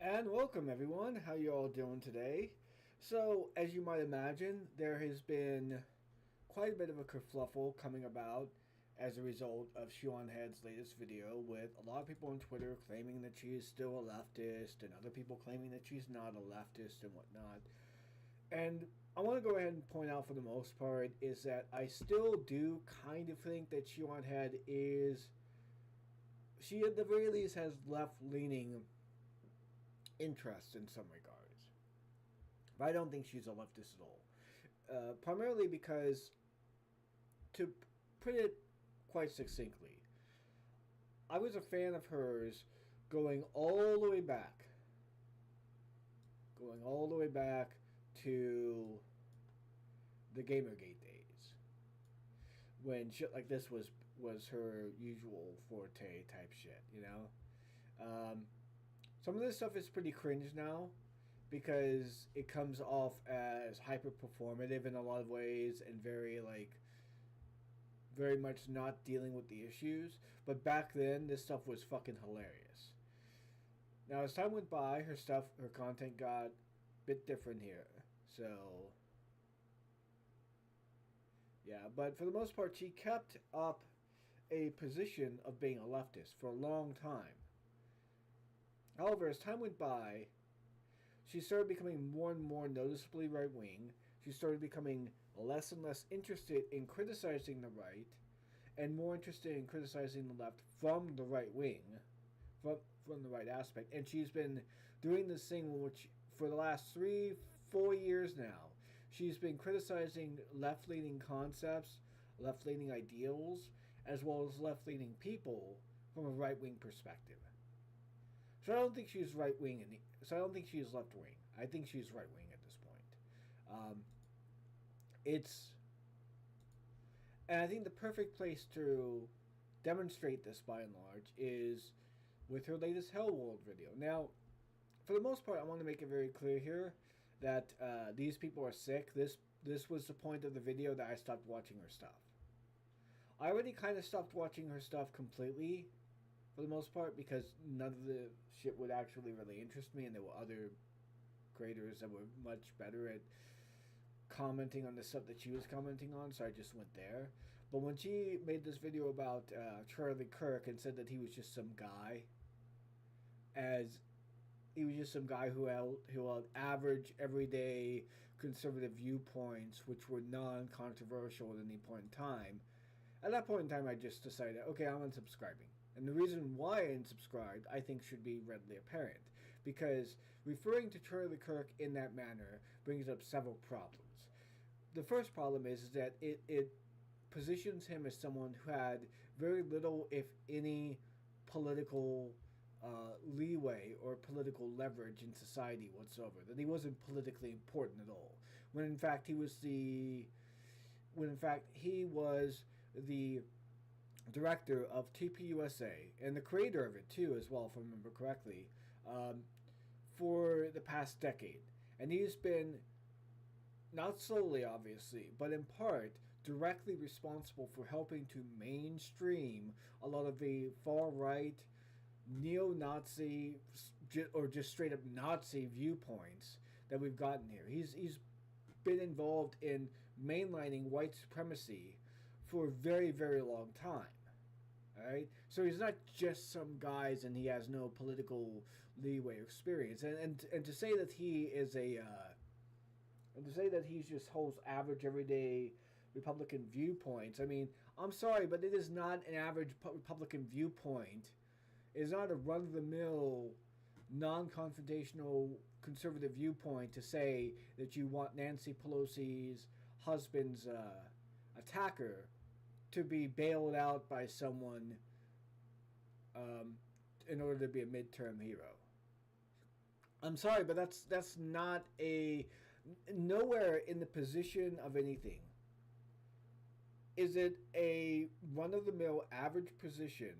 And welcome everyone. How you all doing today? So, as you might imagine, there has been quite a bit of a kerfluffle coming about as a result of Shoe0nhead's latest video, with a lot of people on Twitter claiming that she is still a leftist and other people claiming that she's not a leftist and whatnot. And I want to go ahead and point out, for the most part, is that I still do kind of think that Shoe0nhead is, she at the very least has left-leaning interests in some regards. But I don't think she's a leftist at all. Primarily because, to put it quite succinctly, I was a fan of hers going all the way back. Going all the way back to the Gamergate days, when shit like this was her usual forte type shit, you know? Some of this stuff is pretty cringe now because it comes off as hyper performative in a lot of ways and very much not dealing with the issues. But back then, this stuff was fucking hilarious. Now, as time went by, her content got a bit different here. So, yeah, but for the most part, she kept up a position of being a leftist for a long time. However, as time went by, she started becoming more and more noticeably right-wing. She started becoming less and less interested in criticizing the right and more interested in criticizing the left from the right wing, from the right aspect. And she's been doing this thing which, for the last 3-4 years now, she's been criticizing left-leaning concepts, left-leaning ideals, as well as left-leaning people from a right-wing perspective. So I don't think she's right wing, so I don't think she's left wing. I think she's right wing at this point. And I think the perfect place to demonstrate this, by and large, is with her latest Hell World video. Now, for the most part, I want to make it very clear here that these people are sick. This was the point of the video that I stopped watching her stuff. I already kind of stopped watching her stuff completely, for the most part, because none of the shit would actually really interest me, and there were other creators that were much better at commenting on the stuff that she was commenting on, so I just went there. But when she made this video about Charlie Kirk and said that he was just some guy, who held average, everyday conservative viewpoints, which were non-controversial at any point in time, at that point in time I just decided, okay, I'm unsubscribing. And the reason why I unsubscribed, I think, should be readily apparent. Because referring to Charlie Kirk in that manner brings up several problems. The first problem is that it positions him as someone who had very little, if any, political leeway or political leverage in society whatsoever. That he wasn't politically important at all. When in fact he was the director of TPUSA, and the creator of it too, as well, if I remember correctly, for the past decade. And he's been, not solely obviously, but in part, directly responsible for helping to mainstream a lot of the far-right, neo-Nazi, or just straight-up Nazi viewpoints that we've gotten here. He's been involved in mainlining white supremacy for a very, very long time. Alright? So he's not just some guys and he has no political leeway or experience. And to say that he is and to say that he just holds average, everyday Republican viewpoints, I mean, I'm sorry, but it is not an average Republican viewpoint. It is not a run-of-the-mill, non-confrontational conservative viewpoint to say that you want Nancy Pelosi's husband's attacker to be bailed out by someone in order to be a midterm hero. I'm sorry, but that's not nowhere in the position of anything is it a run-of-the-mill average position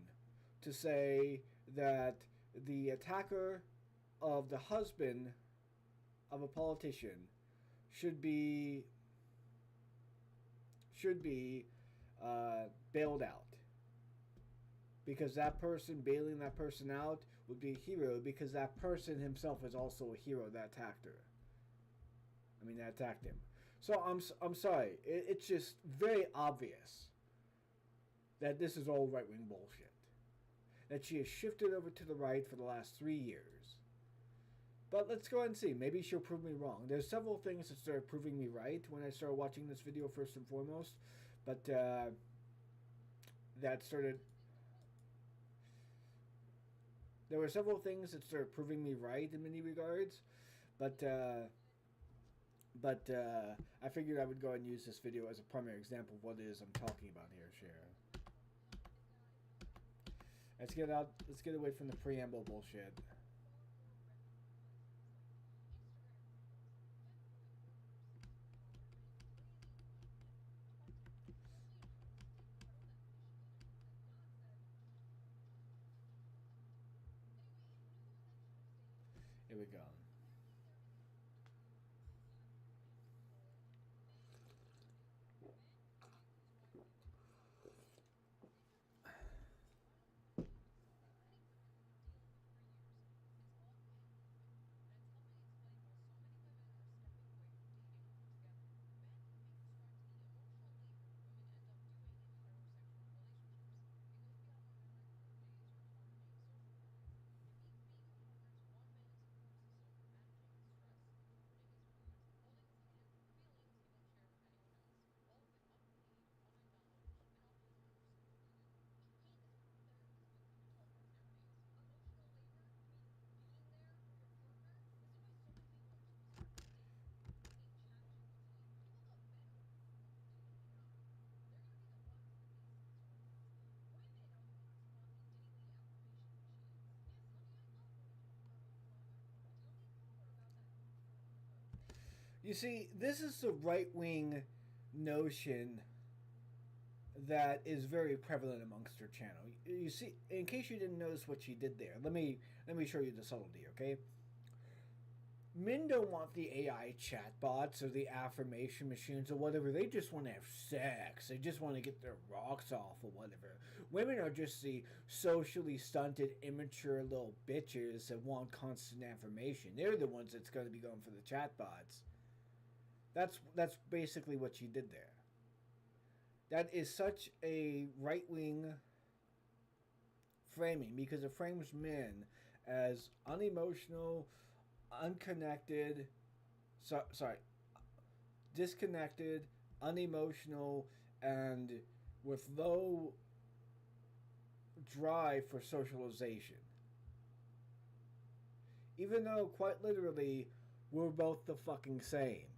to say that the attacker of the husband of a politician should be bailed out. because that person bailing that person out would be a hero because that person himself is also a hero that attacked her. I mean, that attacked him. So I'm sorry. It's just very obvious that this is all right wing bullshit. That she has shifted over to the right for the last 3 years. But let's go ahead and see. Maybe she'll prove me wrong. There's several things that started proving me right when I started watching this video first and foremost. But that started... There were several things that started proving me right in many regards. But I figured I would go ahead and use this video as a primary example of what it is I'm talking about here, Sharon. Let's get away from the preamble bullshit. Here we go. You see, this is the right-wing notion that is very prevalent amongst her channel. You see, in case you didn't notice what she did there, let me show you the subtlety, okay? Men don't want the AI chatbots or the affirmation machines or whatever. They just want to have sex. They just want to get their rocks off or whatever. Women are just the socially stunted, immature little bitches that want constant affirmation. They're the ones that's going to be going for the chatbots. That's basically what she did there. That is such a right-wing framing because it frames men as unemotional, unconnected, disconnected, unemotional, and with low drive for socialization. Even though, quite literally, we're both the fucking same.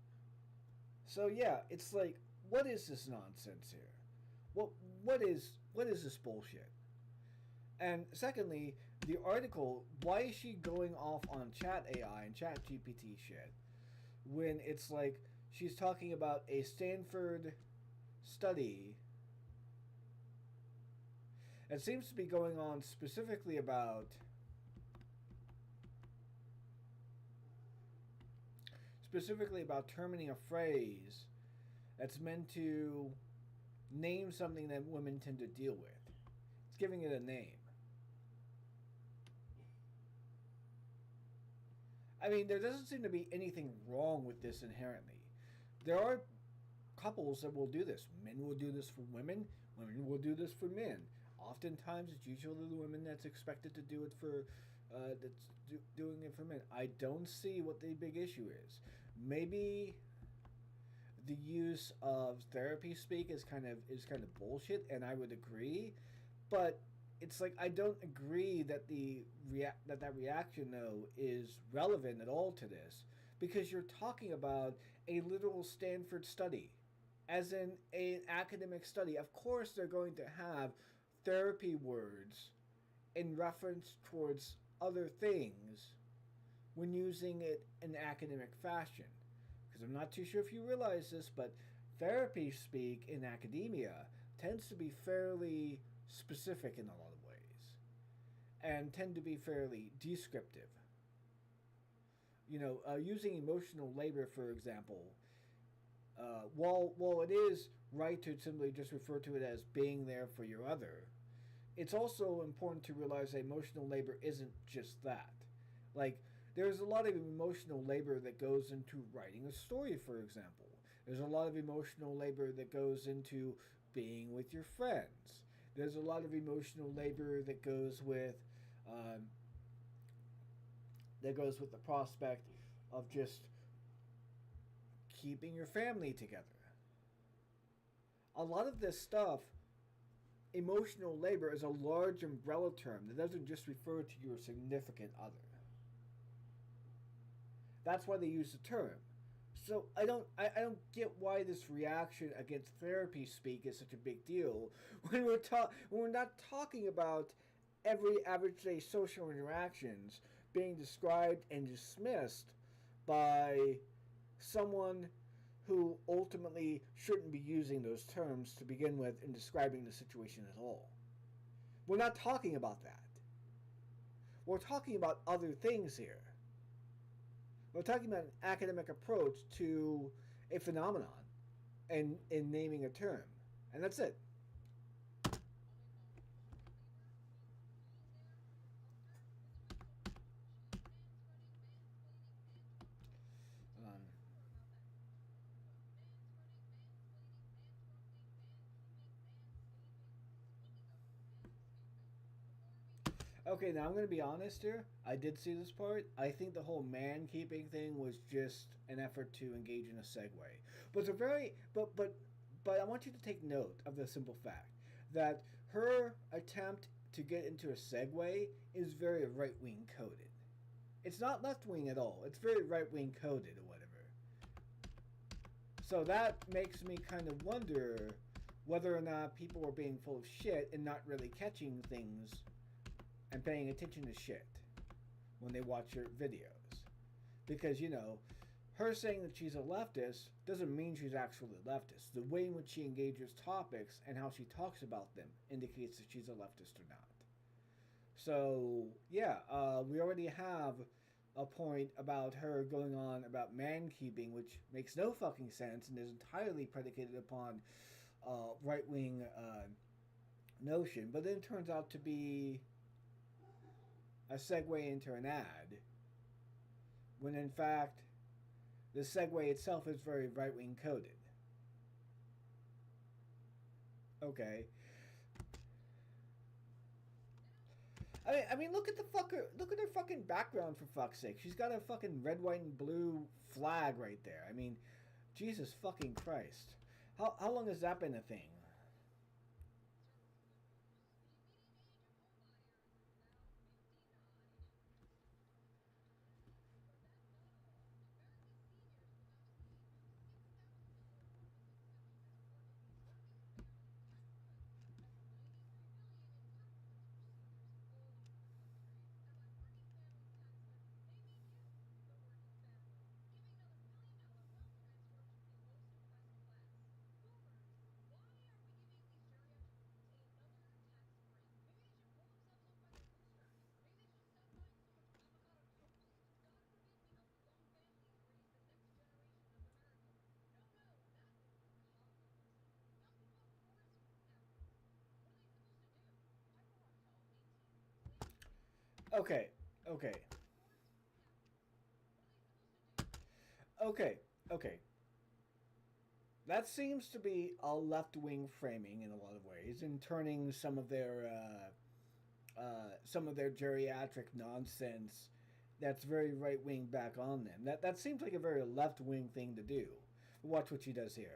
So yeah, it's like, what is this nonsense here? What is this bullshit? And secondly, the article, why is she going off on chat AI and chat GPT shit when it's like she's talking about a Stanford study that seems to be going on specifically about terming a phrase that's meant to name something that women tend to deal with. It's giving it a name. I mean, there doesn't seem to be anything wrong with this inherently. There are couples that will do this. Men will do this for women. Women will do this for men. Oftentimes, it's usually the women that's expected to do it for, doing it for men. I don't see what the big issue is. Maybe the use of therapy speak is kind of bullshit, and I would agree, but it's like I don't agree that that reaction though is relevant at all to this, because you're talking about a literal Stanford study, as in an academic study. Of course, they're going to have therapy words in reference towards other things when using it in academic fashion. Because I'm not too sure if you realize this, but therapy speak in academia tends to be fairly specific in a lot of ways and tend to be fairly descriptive. You know, using emotional labor, for example, while it is right to simply just refer to it as being there for your other, it's also important to realize that emotional labor isn't just that. Like, there's a lot of emotional labor that goes into writing a story, for example. There's a lot of emotional labor that goes into being with your friends. There's a lot of emotional labor um, that goes with the prospect of just keeping your family together. A lot of this stuff, emotional labor, is a large umbrella term that doesn't just refer to your significant other. That's why they use the term. So I don't get why this reaction against therapy speak is such a big deal when we're not talking about every average day social interactions being described and dismissed by someone who ultimately shouldn't be using those terms to begin with in describing the situation at all. We're not talking about that. We're talking about other things here. We're talking about an academic approach to a phenomenon and in naming a term. And that's it. Um, okay, now I'm going to be honest here. I did see this part. I think the whole man keeping thing was just an effort to engage in a segue. But it's a very but I want you to take note of the simple fact that her attempt to get into a segue is very right wing coded. It's not left wing at all. It's very right wing coded or whatever. So that makes me kind of wonder whether or not people were being full of shit and not really catching things and paying attention to shit when they watch your videos. Because, her saying that she's a leftist doesn't mean she's actually a leftist. The way in which she engages topics and how she talks about them indicates that she's a leftist or not. So, yeah, we already have a point about her going on about man keeping, which makes no fucking sense and is entirely predicated upon right wing notion, but then it turns out to be a segue into an ad, when in fact the segue itself is very right wing coded. Okay. I mean, look at the fucker. Look at her fucking background, for fuck's sake. She's got a fucking red, white, and blue flag right there. I mean, Jesus fucking Christ. How long has that been a thing? Okay, okay, okay, okay. That seems to be a left wing framing in a lot of ways, in turning some of their geriatric nonsense that's very right wing back on them. That seems like a very left wing thing to do. Watch what she does here.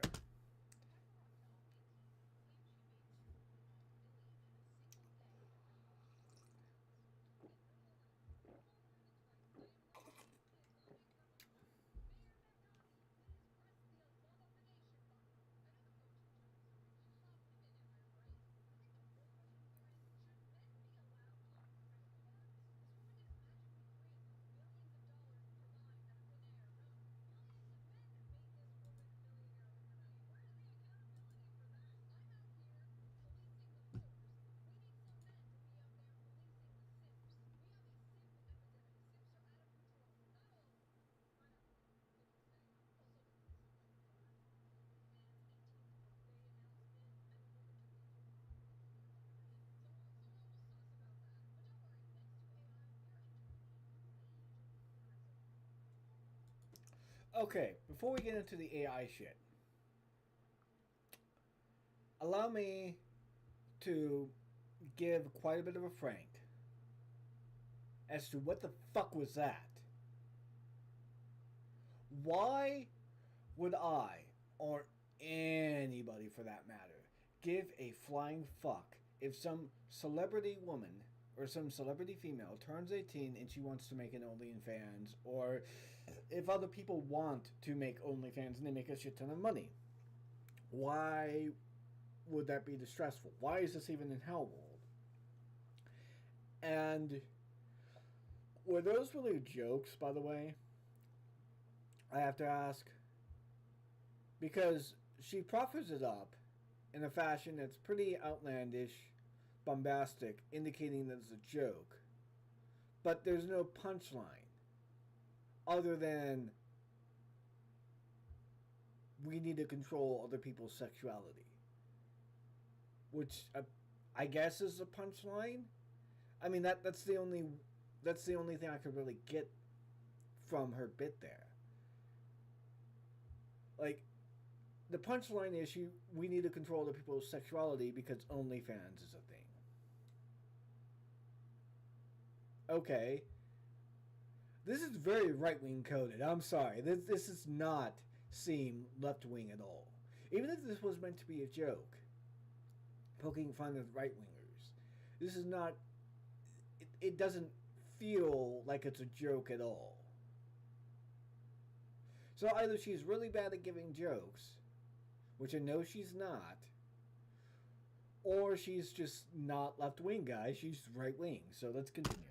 Okay, before we get into the AI shit, allow me to give quite a bit of a frank as to what the fuck was that. Why would I, or anybody for that matter, give a flying fuck if some celebrity woman or some celebrity female turns 18 and she wants to make an OnlyFans, or if other people want to make OnlyFans and they make a shit ton of money? Why would that be distressful? Why is this even in Hell World? And were those really jokes, by the way? I have to ask. Because she proffers it up in a fashion that's pretty outlandish, bombastic, indicating that it's a joke. But there's no punchline other than we need to control other people's sexuality. Which I guess is a punchline. I mean that's the only thing I could really get from her bit there. Like, the punchline is we need to control the people's sexuality because OnlyFans is a thing. Okay. This is very right-wing coded. I'm sorry. This does not seem left-wing at all. Even if this was meant to be a joke, poking fun at right-wingers, this is not... It doesn't feel like it's a joke at all. So either she's really bad at giving jokes, which I know she's not, or she's just not left-wing, guys. She's right-wing. So let's continue.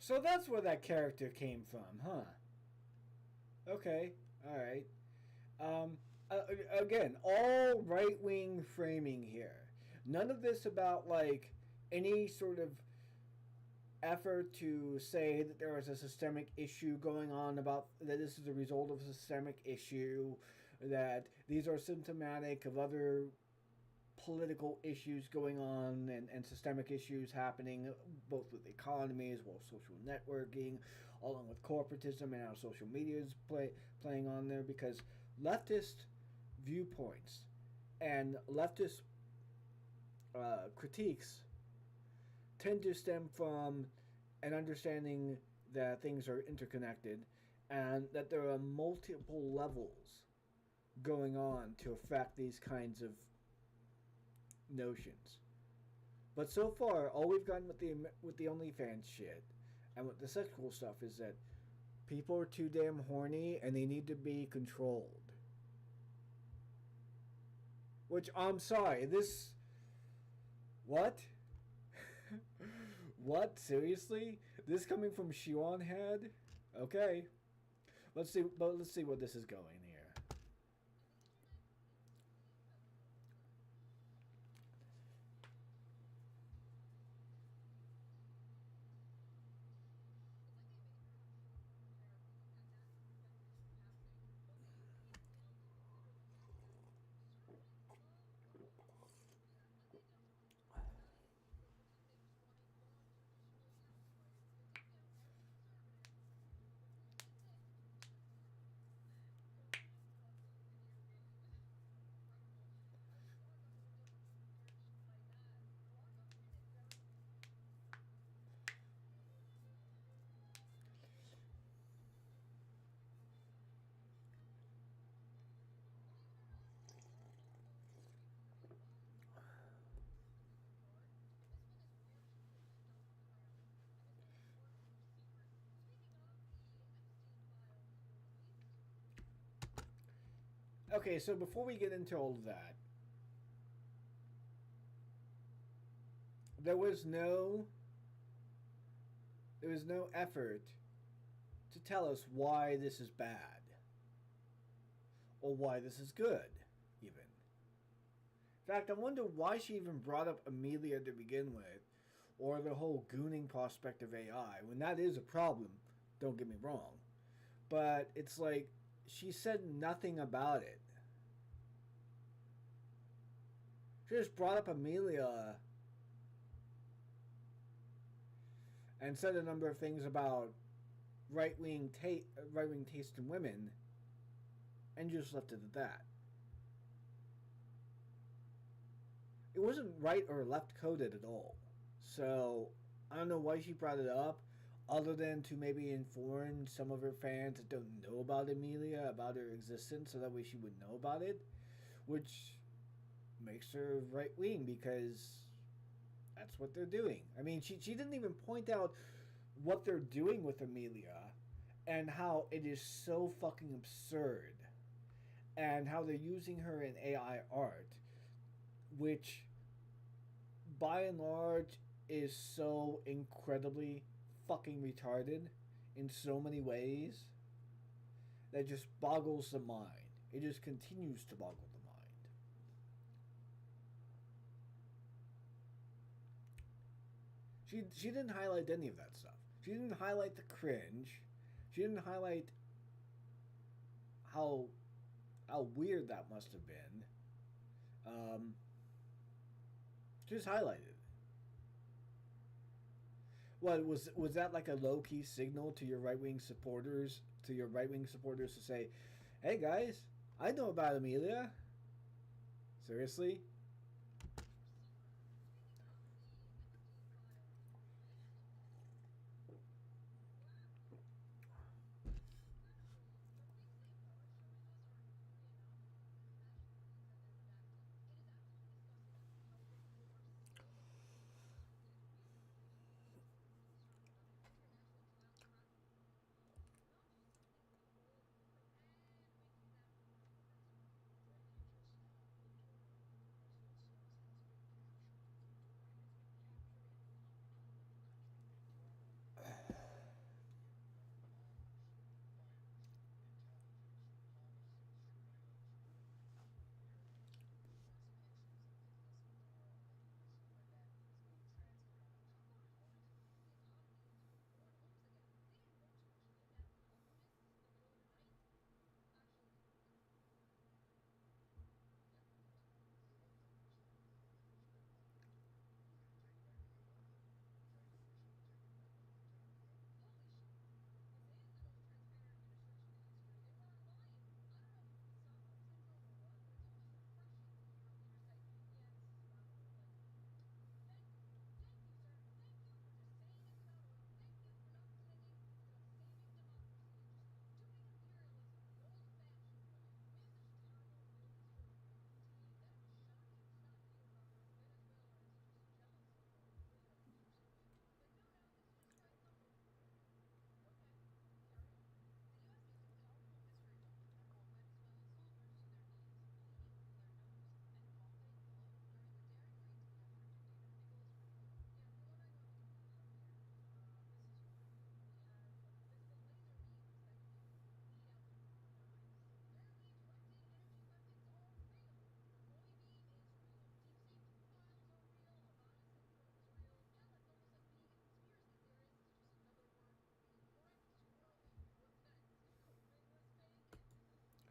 So that's where that character came from, huh? Okay, alright. Um, Again, all right wing framing here. None of this about, like, any sort of effort to say that there is a systemic issue going on, about that this is a result of a systemic issue, that these are symptomatic of other political issues going on, and systemic issues happening both with the economy as well as social networking, along with corporatism and how social media is playing on there, because leftist viewpoints and leftist critiques tend to stem from an understanding that things are interconnected and that there are multiple levels going on to affect these kinds of notions. But so far, all we've gotten with the OnlyFans shit and with the sexual stuff is that people are too damn horny and they need to be controlled. Which, I'm sorry, this... What? What? Seriously? This coming from Shoe0nhead? Okay. Let's see where this is going here. Okay, so before we get into all of that, there was no effort to tell us why this is bad or why this is good, even. In fact, I wonder why she even brought up Amelia to begin with, or the whole gooning prospect of AI, when that is a problem, don't get me wrong. But it's like, she said nothing about it. She just brought up Amelia and said a number of things about right-wing taste in women, and just left it at that. It wasn't right or left coded at all. So I don't know why she brought it up, other than to maybe inform some of her fans that don't know about Amelia, about her existence, so that way she would know about it, which makes her right wing, because that's what they're doing. I mean, she didn't even point out what they're doing with Amelia and how it is so fucking absurd, and how they're using her in AI art, which by and large is so incredibly fucking retarded in so many ways that just boggles the mind. It just continues to boggle the mind. She didn't highlight any of that stuff. She didn't highlight the cringe. She didn't highlight how weird that must have been. She just highlighted it. What was that like a low key signal to your right wing supporters? To your right wing supporters to say, "Hey guys, I know about Amelia." Seriously?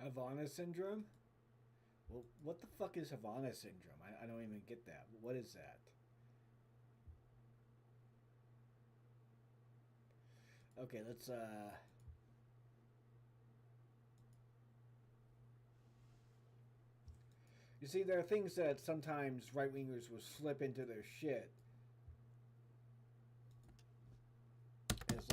Havana syndrome? Well, what the fuck is Havana syndrome? I don't even get that. What is that? Okay, let's you see, there are things that sometimes right wingers will slip into their shit as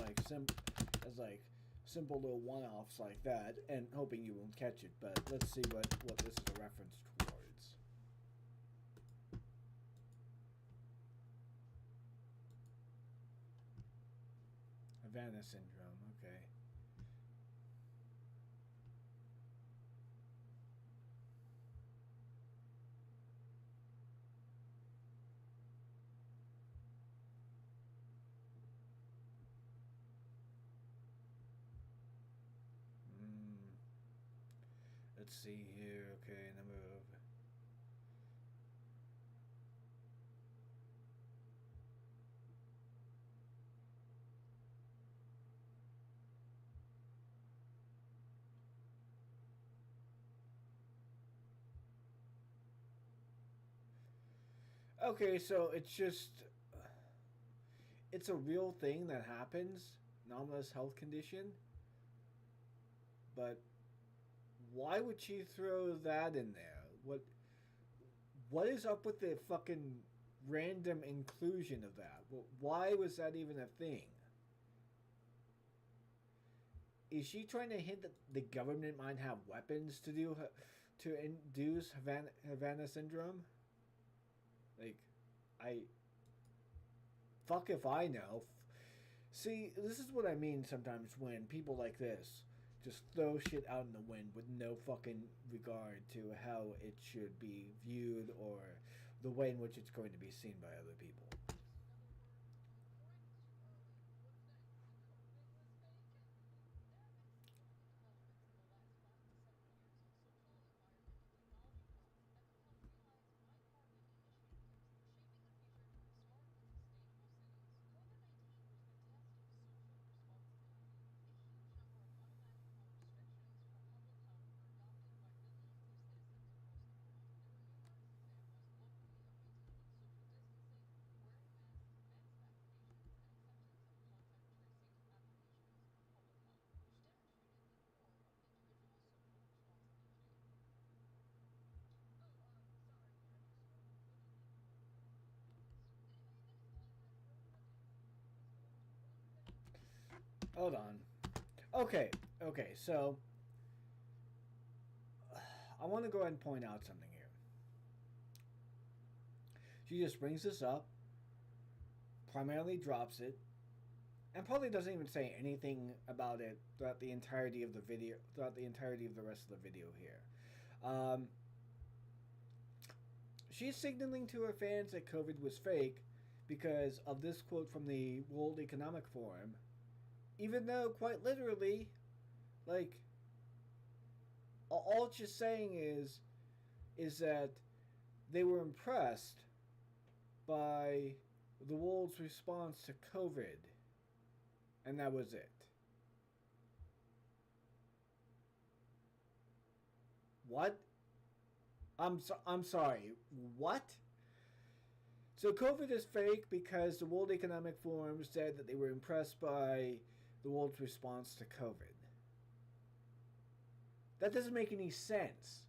like simple little one-offs like that, and hoping you won't catch it. But let's see what this is a reference towards. Havana syndrome. Okay. Let's see here. Okay, number of. Okay, so it's a real thing that happens, anomalous health condition, but why would she throw that in there? What is up with the fucking random inclusion of that? Why was that even a thing? Is she trying to hint that the government might have weapons to induce Havana syndrome? Like, I fuck if I know. See, this is what I mean sometimes when people like this just throw shit out in the wind with no fucking regard to how it should be viewed or the way in which it's going to be seen by other people. Hold on. Okay, okay, so I want to go ahead and point out something here. She just brings this up, primarily drops it, and probably doesn't even say anything about it throughout the entirety of the video, throughout the entirety of the rest of the video here. She's signaling to her fans that COVID was fake because of this quote from the World Economic Forum, even though quite literally, like, all it's just saying is that they were impressed by the world's response to COVID, and that was it. What? I'm sorry. What? So COVID is fake because the World Economic Forum said that they were impressed by the world's response to COVID. That doesn't make any sense.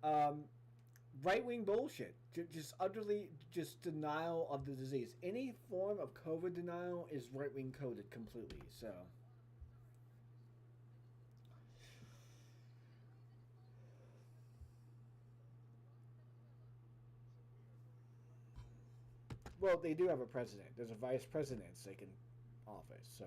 Right wing bullshit. Just utterly just denial of the disease. Any form of COVID denial is right wing coded completely. So. Well, they do have a president. There's a vice president taking office, so.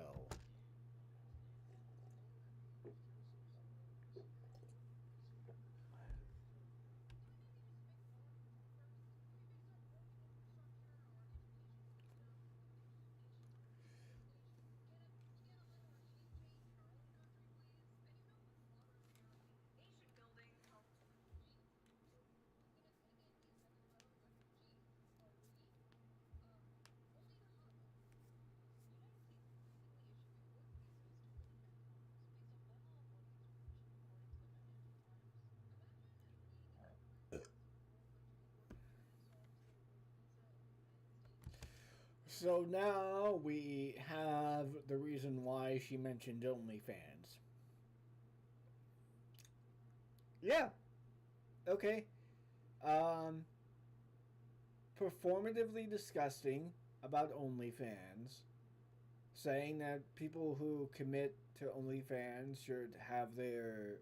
So now we have the reason why she mentioned OnlyFans. Yeah. Okay. Um, Performatively disgusting about OnlyFans, saying that people who commit to OnlyFans should have their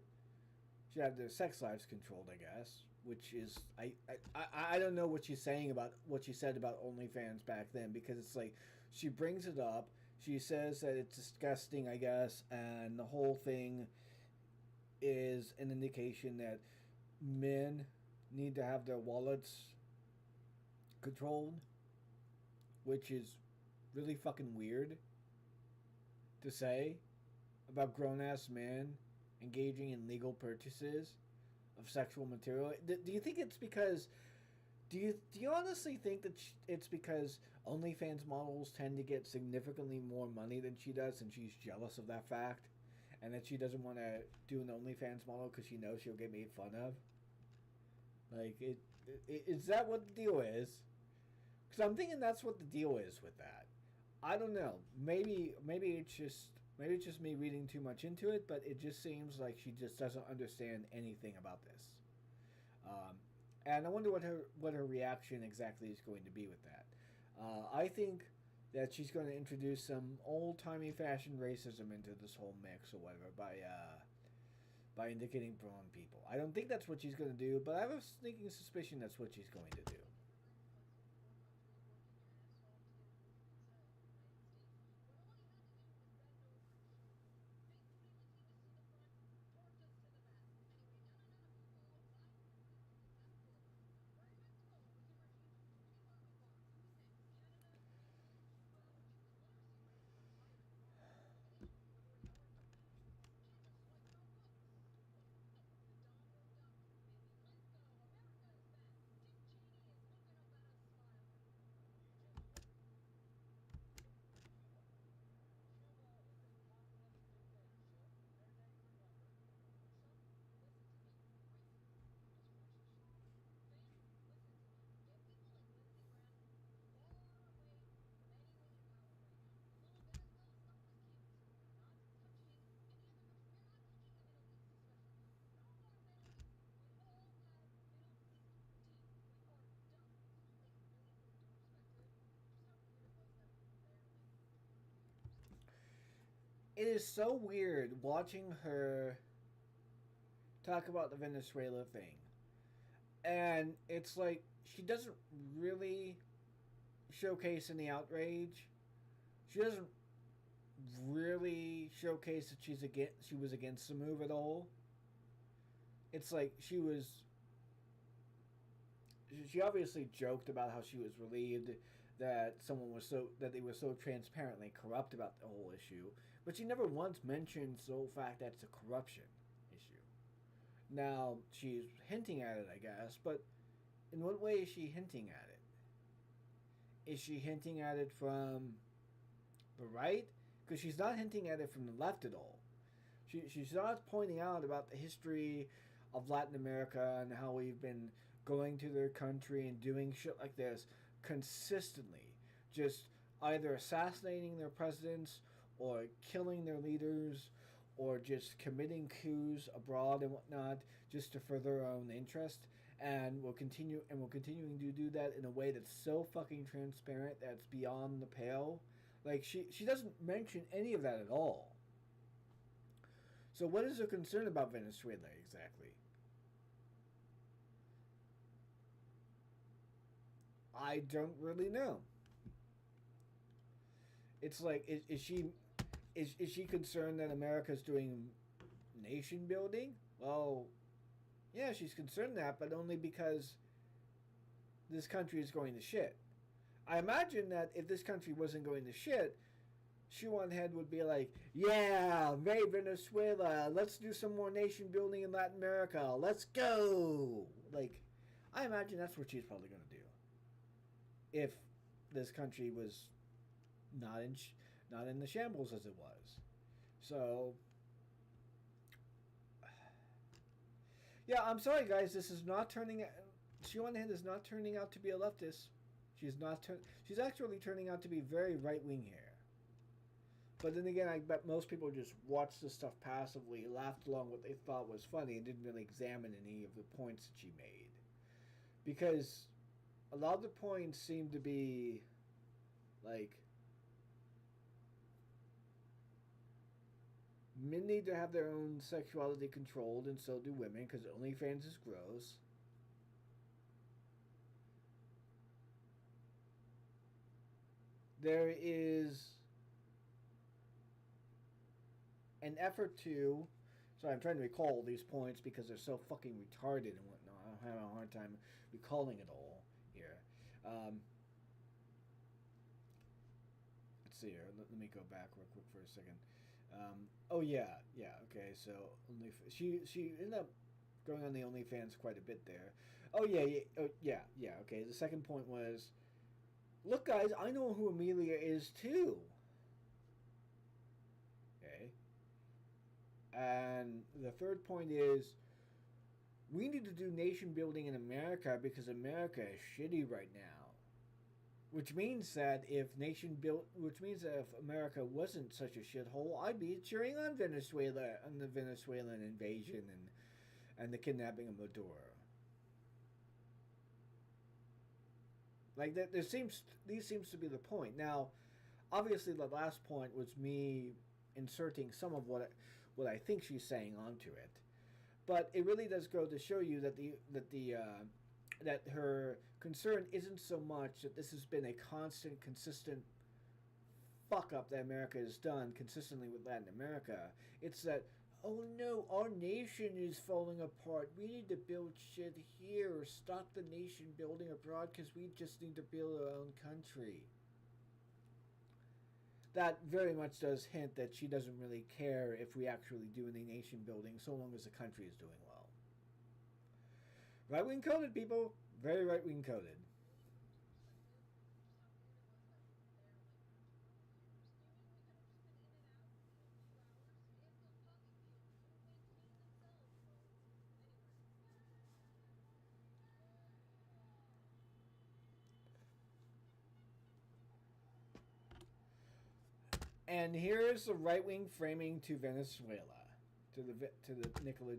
sex lives controlled, I guess. Which is I don't know what she's saying about what she said about OnlyFans back then, because it's like she brings it up, she says that it's disgusting, I guess, and the whole thing is an indication that men need to have their wallets controlled, which is really fucking weird to say about grown ass men engaging in legal purchases of sexual material. Do you think it's because do you honestly think that it's because OnlyFans models tend to get significantly more money than she does, and she's jealous of that fact, and that she doesn't want to do an OnlyFans model because she knows she'll get made fun of? Like, is that what the deal is? Because I'm thinking that's what the deal is with that. I don't know. Maybe it's just me reading too much into it, but it just seems like she just doesn't understand anything about this. Um, and I wonder what her reaction exactly is going to be with that. I think that she's going to introduce some old timey fashioned racism into this whole mix or whatever by indicating brown people. I don't think that's what she's going to do, but I have a sneaking suspicion that's what she's going to do. It is so weird watching her talk about the Venezuela thing. And it's like she doesn't really showcase any outrage. She doesn't really showcase that she was against the move at all. It's like she obviously joked about how she was relieved that they were so transparently corrupt about the whole issue, but she never once mentioned the whole fact that it's a corruption issue. Now she's hinting at it, I guess, but in what way is she hinting at it? Is she hinting at it from the right? Because she's not hinting at it from the left at all. She's not pointing out about the history of Latin America and how we've been going to their country and doing shit like this consistently. Just either assassinating their presidents or killing their leaders or just committing coups abroad and whatnot just to further our own interest. And we're continuing to do that in a way that's so fucking transparent that it's beyond the pale. Like she doesn't mention any of that at all. So what is her concern about Venezuela exactly? I don't really know. It's like is she concerned that America's doing nation building? Well, yeah, she's concerned that, but only because this country is going to shit. I imagine that if this country wasn't going to shit, Shoe0nhead would be like, yeah, May Venezuela, let's do some more nation building in Latin America, let's go. Like, I imagine that's what she's probably going to do if this country was not in the shambles as it was. So, yeah, I'm sorry, guys. This is not turning. Shoe0nhead is not turning out to be a leftist. She's actually turning out to be very right wing here. But then again, I bet most people just watched this stuff passively, laughed along what they thought was funny, and didn't really examine any of the points that she made. Because a lot of the points seem to be like men need to have their own sexuality controlled, and so do women, because OnlyFans is gross. There is an effort to. So I'm trying to recall these points because they're so fucking retarded and whatnot. I'm having a hard time recalling it all here. Let's see here. Let me go back real quick for a second. Oh yeah, yeah. Okay, so only she ended up going on the OnlyFans quite a bit there. Oh yeah, yeah, oh, yeah, yeah. Okay. The second point was, look, guys, I know who Amelia is too. Okay. And the third point is, we need to do nation building in America because America is shitty right now. Which means that which means that if America wasn't such a shithole, I'd be cheering on Venezuela and the Venezuelan invasion and the kidnapping of Maduro. Like that, these seems to be the point. Now, obviously, the last point was me inserting some of what I think she's saying onto it, but it really does go to show you that her concern isn't so much that this has been a constant, consistent fuck up that America has done consistently with Latin America. It's that, oh no, our nation is falling apart. We need to build shit here. Stop the nation building abroad because we just need to build our own country. That very much does hint that she doesn't really care if we actually do any nation building so long as the country is doing well. Right wing coded, people. Very right wing coded. And here's the right wing framing to Venezuela, to the Nicola.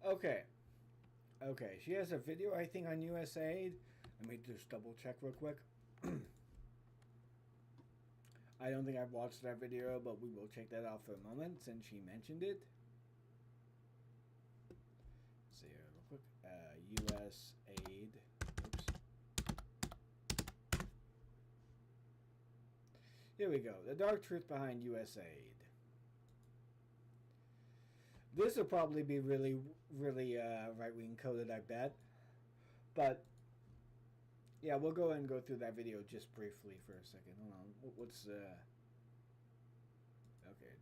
Okay, okay. She has a video, I think, on USA. Let me just double check real quick. I don't think I've watched that video, but we will check that out for a moment since she mentioned it. Let's see here real quick. U.S. aid. Oops. Here we go. The dark truth behind U.S. aid. This will probably be really, really right wing coded, I bet. But yeah, we'll go ahead and go through that video just briefly for a second. Hold on. What's okay,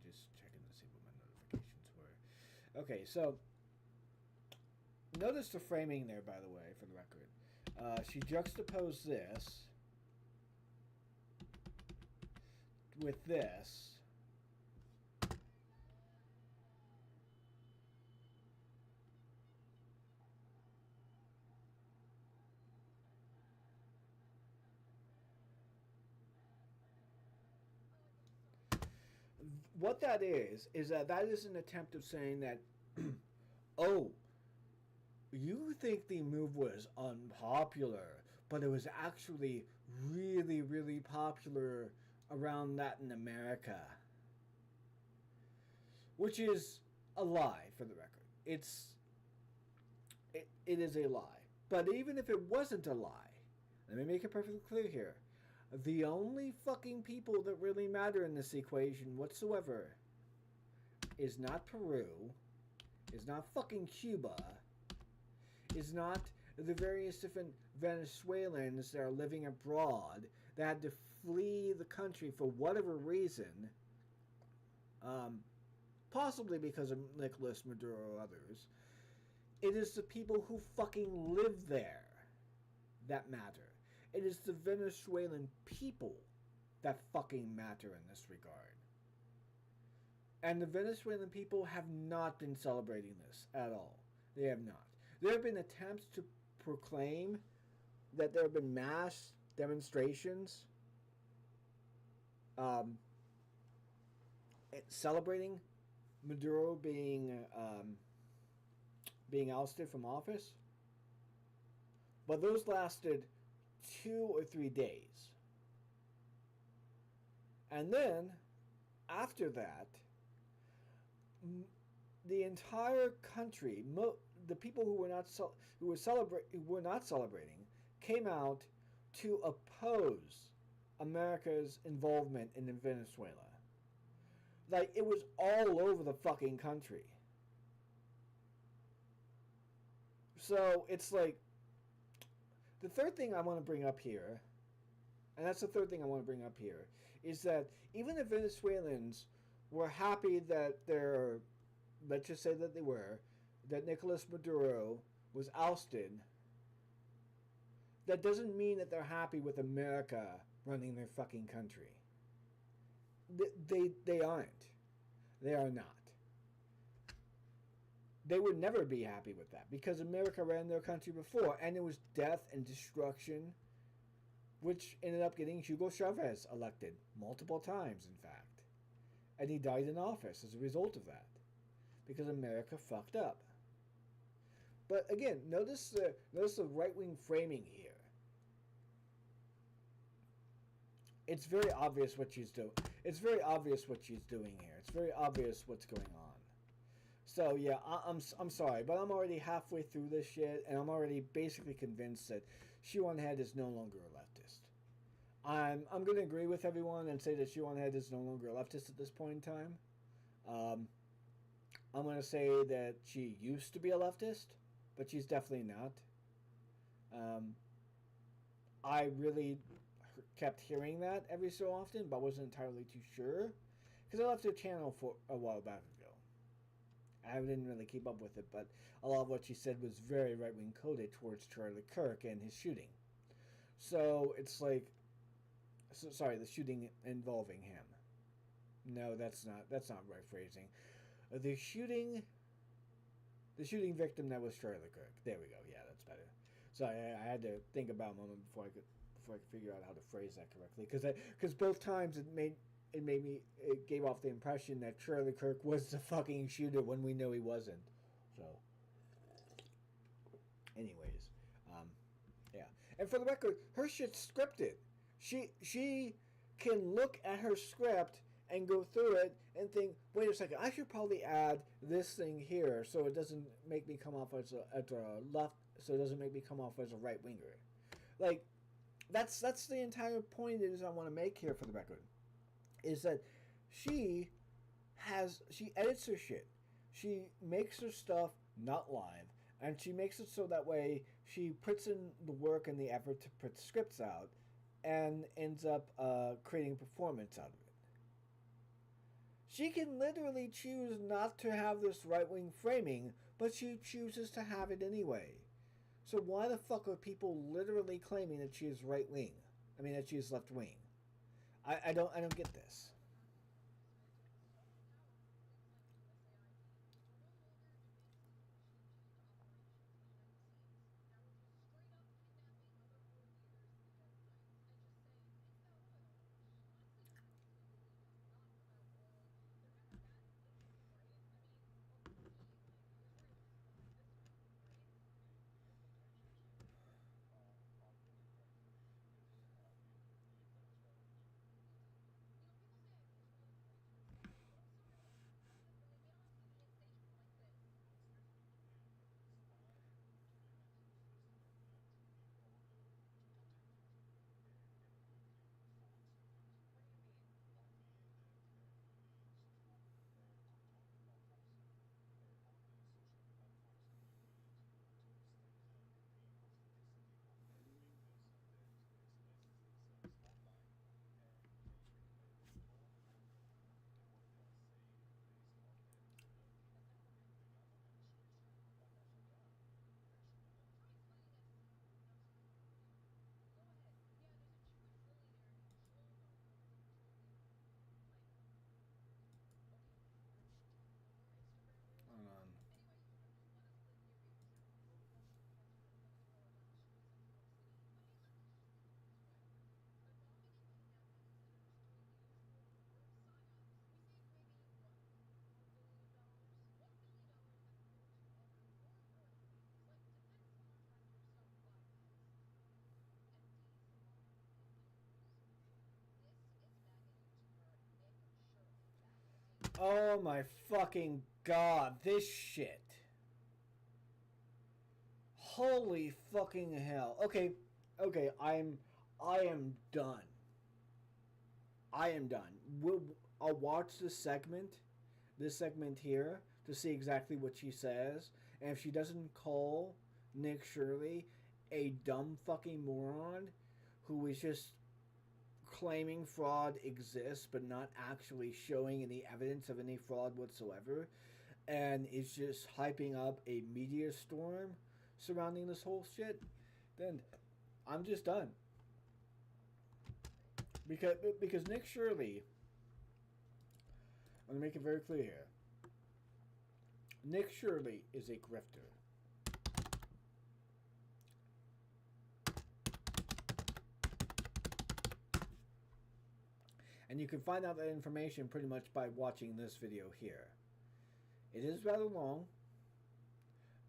just checking to see what my notifications were. Okay, so notice the framing there, by the way, for the record. She juxtaposed this with this. What that is that is an attempt of saying that, oh, you think the move was unpopular, but it was actually really, really popular around Latin America. Which is a lie, for the record. It is a lie. But even if it wasn't a lie, let me make it perfectly clear here. The only fucking people that really matter in this equation whatsoever is not Peru, is not fucking Cuba, is not the various different Venezuelans that are living abroad that had to flee the country for whatever reason, possibly because of Nicolas Maduro or others. It is the people who fucking live there that matter. It is the Venezuelan people that fucking matter in this regard. And the Venezuelan people have not been celebrating this at all. They have not. There have been attempts to proclaim that there have been mass demonstrations celebrating Maduro being ousted from office. but those lasted 2 or 3 days. And then, after that, the entire country, the people who were not celebrating, came out to oppose America's involvement in Venezuela. Like, it was all over the fucking country. So it's like, the third thing I want to bring up here, and that's the third thing I want to bring up here, is that even the Venezuelans were happy that their, let's just say that they were, that Nicolas Maduro was ousted. That doesn't mean that they're happy with America running their fucking country. They aren't. They are not. They would never be happy with that because America ran their country before, and it was death and destruction, which ended up getting Hugo Chavez elected multiple times, in fact. And he died in office as a result of that because America fucked up. But again, notice the right-wing framing here. It's very obvious what she's doing. It's very obvious what she's doing here. It's very obvious what's going on. So yeah, I'm sorry, but I'm already halfway through this shit, and I'm already basically convinced that Shoe0nhead is no longer a leftist. I'm going to agree with everyone and say that Shoe0nhead is no longer a leftist at this point in time. I'm going to say that she used to be a leftist, but she's definitely not. I really kept hearing that every so often, but wasn't entirely too sure because I left her channel for a while back ago. I didn't really keep up with it, but a lot of what she said was very right-wing coded towards Charlie Kirk and his shooting. So it's like, sorry, the shooting involving him. No, that's not right phrasing. The shooting victim that was Charlie Kirk. There we go. Yeah, that's better. So I had to think about a moment before I could figure out how to phrase that correctly, because both times it gave off the impression that Charlie Kirk was the fucking shooter when we know he wasn't. So, anyways, yeah. And for the record, her shit's scripted. She can look at her script and go through it and think, wait a second, I should probably add this thing here so it doesn't make me come off as a left, so it doesn't make me come off as a right winger. Like, that's the entire point is I want to make here for the record, is that she edits her shit. She makes her stuff not live, and she makes it so that way she puts in the work and the effort to put scripts out and ends up creating performance out of it. She can literally choose not to have this right-wing framing, but she chooses to have it anyway. So why the fuck are people literally claiming that she is right-wing? I mean, that she is left-wing? I don't get this. Oh my fucking god, this shit. Holy fucking hell. Okay, I am done. I am done. I'll watch this segment here, to see exactly what she says. And if she doesn't call Nick Shirley a dumb fucking moron who is just claiming fraud exists but not actually showing any evidence of any fraud whatsoever, and is just hyping up a media storm surrounding this whole shit, then I'm just done. Because Nick Shirley, I'm gonna make it very clear here. Nick Shirley is a grifter. And you can find out that information pretty much by watching this video here. It is rather long,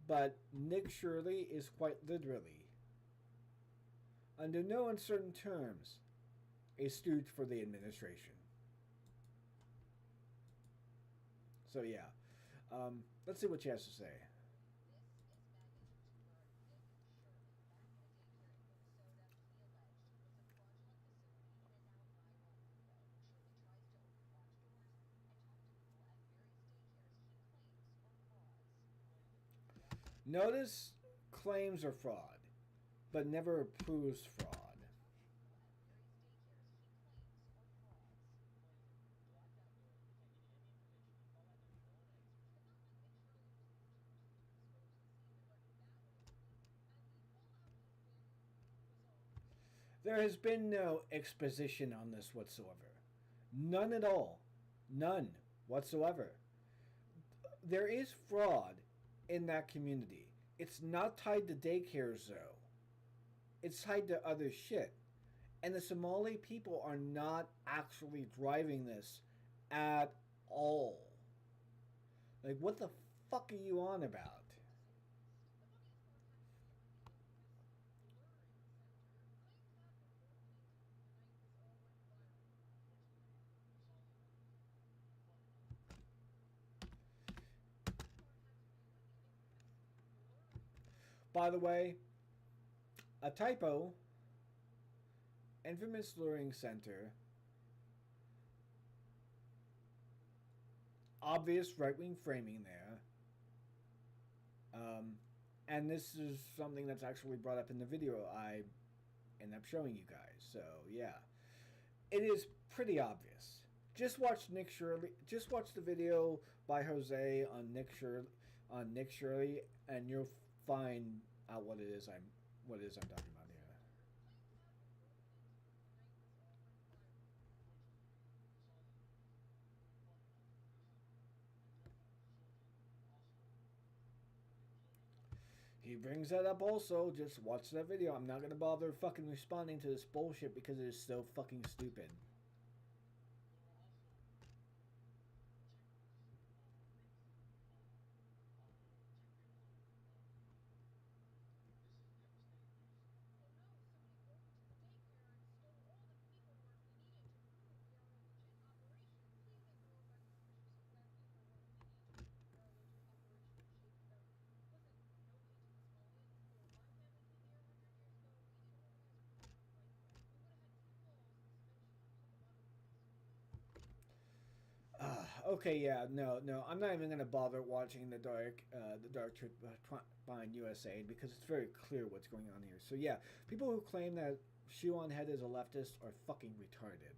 but Nick Shirley is quite literally, under no uncertain terms, a stooge for the administration. So yeah, let's see what she has to say. Notice claims are fraud, but never proves fraud. There has been no exposition on this whatsoever. None at all. None whatsoever. There is fraud in that community. It's not tied to daycares though. It's tied to other shit. And the Somali people are not actually driving this at all. Like, what the fuck are you on about? By the way, a typo, infamous luring center, obvious right-wing framing there, and this is something that's actually brought up in the video I end up showing you guys. So yeah, it is pretty obvious. Just watch Nick Shirley. Just watch the video by Jose on Nick Shirley, and you'll find out what it is I'm talking about here. He brings that up also. Just watch that video. I'm not gonna bother fucking responding to this bullshit because it is so fucking stupid. Okay, yeah, no, I'm not even gonna bother watching the dark truth behind USA because it's very clear what's going on here. So yeah, people who claim that Shoe0nhead is a leftist are fucking retarded.